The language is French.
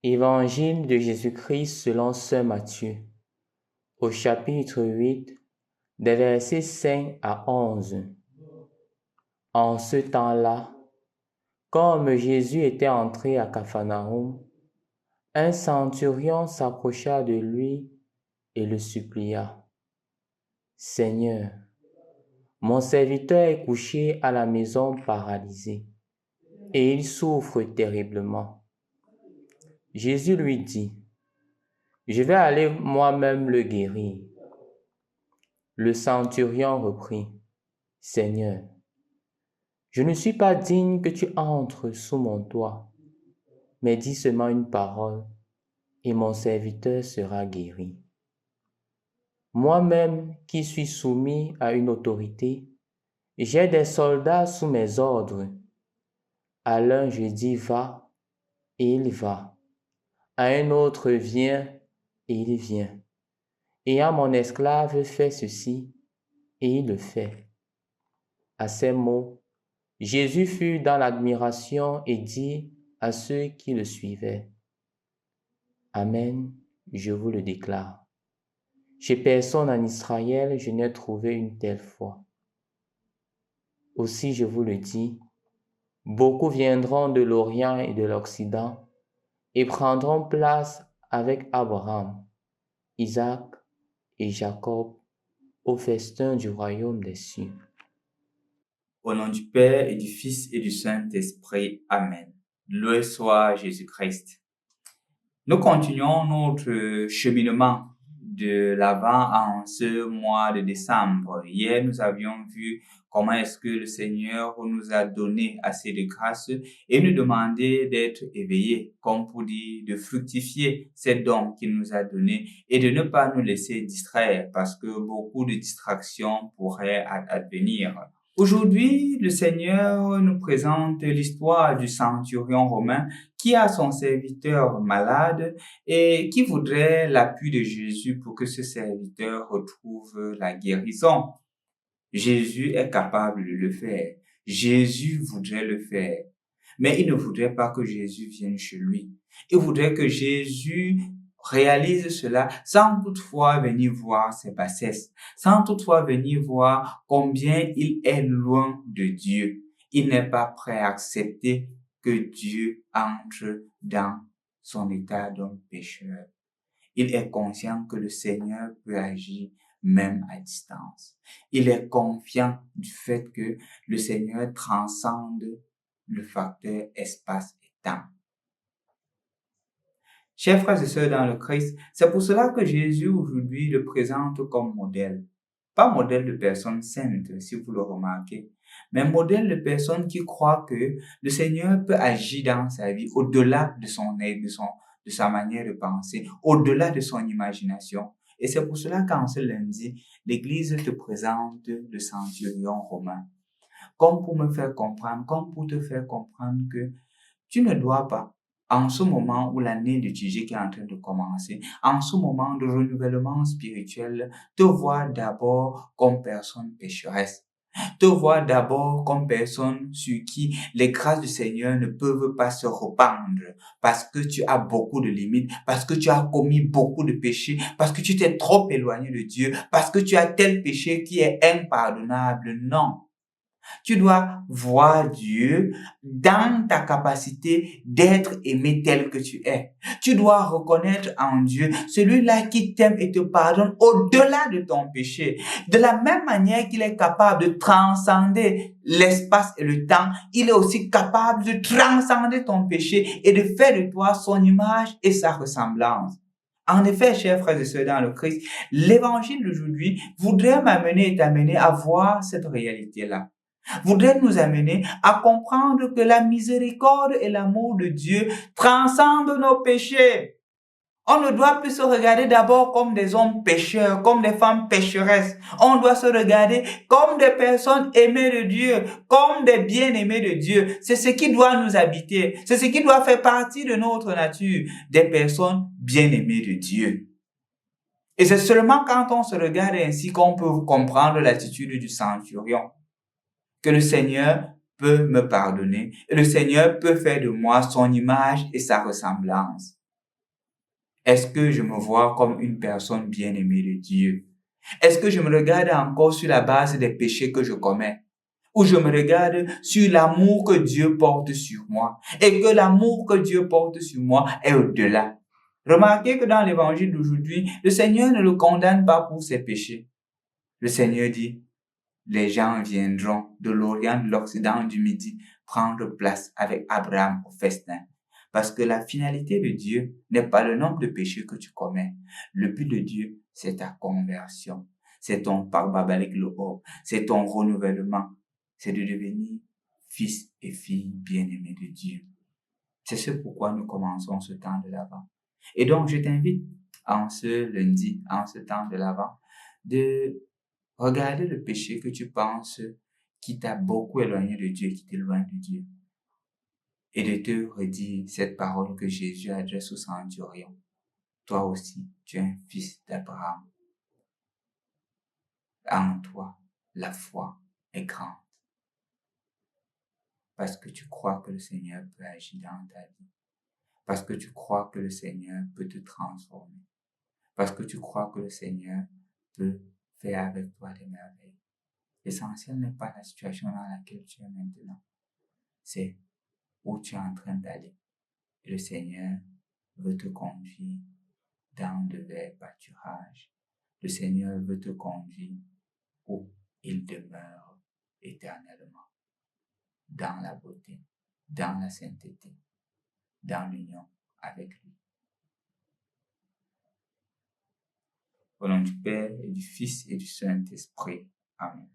Évangile de Jésus-Christ selon saint Matthieu, au chapitre 8, des versets 5 à 11. En ce temps-là, comme Jésus était entré à Capharnaüm, un centurion s'approcha de lui et le supplia. « Seigneur, mon serviteur est couché à la maison paralysé, et il souffre terriblement. » Jésus lui dit, « Je vais aller moi-même le guérir. » Le centurion reprit, « Seigneur, je ne suis pas digne que tu entres sous mon toit, mais dis seulement une parole, et mon serviteur sera guéri. Moi-même qui suis soumis à une autorité, j'ai des soldats sous mes ordres. À l'un je dis va, et il va. À un autre viens, et il vient. Et à mon esclave fais ceci, et il le fait. » À ces mots, Jésus fut dans l'admiration et dit à ceux qui le suivaient, « Amen, je vous le déclare. Chez personne en Israël, je n'ai trouvé une telle foi. Aussi, je vous le dis, beaucoup viendront de l'Orient et de l'Occident et prendront place avec Abraham, Isaac et Jacob au festin du royaume des cieux. » Au nom du Père et du Fils et du Saint-Esprit. Amen. Loué soit Jésus-Christ. Nous continuons notre cheminement de l'Avent en ce mois de décembre. Hier, nous avions vu comment est-ce que le Seigneur nous a donné assez de grâce et nous demandait d'être éveillés, comme pour dire de fructifier ces dons qu'il nous a donnés et de ne pas nous laisser distraire parce que beaucoup de distractions pourraient advenir. Aujourd'hui, le Seigneur nous présente l'histoire du centurion romain qui a son serviteur malade et qui voudrait l'appui de Jésus pour que ce serviteur retrouve la guérison. Jésus est capable de le faire. Jésus voudrait le faire. Mais il ne voudrait pas que Jésus vienne chez lui. Il voudrait que Jésus réalise cela sans toutefois venir voir ses bassesses, sans toutefois venir voir combien il est loin de Dieu. Il n'est pas prêt à accepter que Dieu entre dans son état d'un pécheur. Il est conscient que le Seigneur peut agir même à distance. Il est confiant du fait que le Seigneur transcende le facteur espace et temps. Chers frères et sœurs dans le Christ, c'est pour cela que Jésus aujourd'hui le présente comme modèle. Pas modèle de personne sainte, si vous le remarquez, mais modèle de personne qui croit que le Seigneur peut agir dans sa vie au-delà de son aide, de sa manière de penser, au-delà de son imagination. Et c'est pour cela qu'en ce lundi, l'Église te présente le centurion romain. Comme pour me faire comprendre, comme pour te faire comprendre que tu ne dois pas, en ce moment où l'année liturgique qui est en train de commencer, en ce moment de renouvellement spirituel, te voir d'abord comme personne pécheresse. Te voir d'abord comme personne sur qui les grâces du Seigneur ne peuvent pas se répandre parce que tu as beaucoup de limites, parce que tu as commis beaucoup de péchés, parce que tu t'es trop éloigné de Dieu, parce que tu as tel péché qui est impardonnable. Non. Tu dois voir Dieu dans ta capacité d'être aimé tel que tu es. Tu dois reconnaître en Dieu celui-là qui t'aime et te pardonne au-delà de ton péché. De la même manière qu'il est capable de transcender l'espace et le temps, il est aussi capable de transcender ton péché et de faire de toi son image et sa ressemblance. En effet, chers frères et sœurs dans le Christ, l'évangile d'aujourd'hui voudrait m'amener et t'amener à voir cette réalité-là. Voudrait nous amener à comprendre que la miséricorde et l'amour de Dieu transcendent nos péchés. On ne doit plus se regarder d'abord comme des hommes pécheurs, comme des femmes pécheresses. On doit se regarder comme des personnes aimées de Dieu, comme des bien-aimés de Dieu. C'est ce qui doit nous habiter. C'est ce qui doit faire partie de notre nature, des personnes bien-aimées de Dieu. Et c'est seulement quand on se regarde ainsi qu'on peut comprendre l'attitude du centurion. Que le Seigneur peut me pardonner et le Seigneur peut faire de moi son image et sa ressemblance. Est-ce que je me vois comme une personne bien-aimée de Dieu? Est-ce que je me regarde encore sur la base des péchés que je commets? Ou je me regarde sur l'amour que Dieu porte sur moi et que l'amour que Dieu porte sur moi est au-delà? Remarquez que dans l'évangile d'aujourd'hui, le Seigneur ne le condamne pas pour ses péchés. Le Seigneur dit, les gens viendront de l'Orient, de l'Occident, du Midi, prendre place avec Abraham au festin. Parce que la finalité de Dieu n'est pas le nombre de péchés que tu commets. Le but de Dieu, c'est ta conversion. C'est ton pardon, c'est ton renouvellement. C'est de devenir fils et fille bien-aimés de Dieu. C'est ce pourquoi nous commençons ce temps de l'Avent. Et donc, je t'invite en ce lundi, en ce temps de l'Avent, de regarder le péché que tu penses qui t'a beaucoup éloigné de Dieu, qui t'éloigne de Dieu. Et de te redire cette parole que Jésus adresse au centurion. Toi aussi, tu es un fils d'Abraham. En toi, la foi est grande. Parce que tu crois que le Seigneur peut agir dans ta vie. Parce que tu crois que le Seigneur peut te transformer. Parce que tu crois que le Seigneur peut faire avec toi des merveilles. L'essentiel n'est pas la situation dans laquelle tu es maintenant. C'est où tu es en train d'aller. Et le Seigneur veut te conduire dans de verts pâturages. Le Seigneur veut te conduire où il demeure éternellement. Dans la beauté, dans la sainteté, dans l'union avec lui. Au nom du Père et du Fils et du Saint-Esprit. Amen.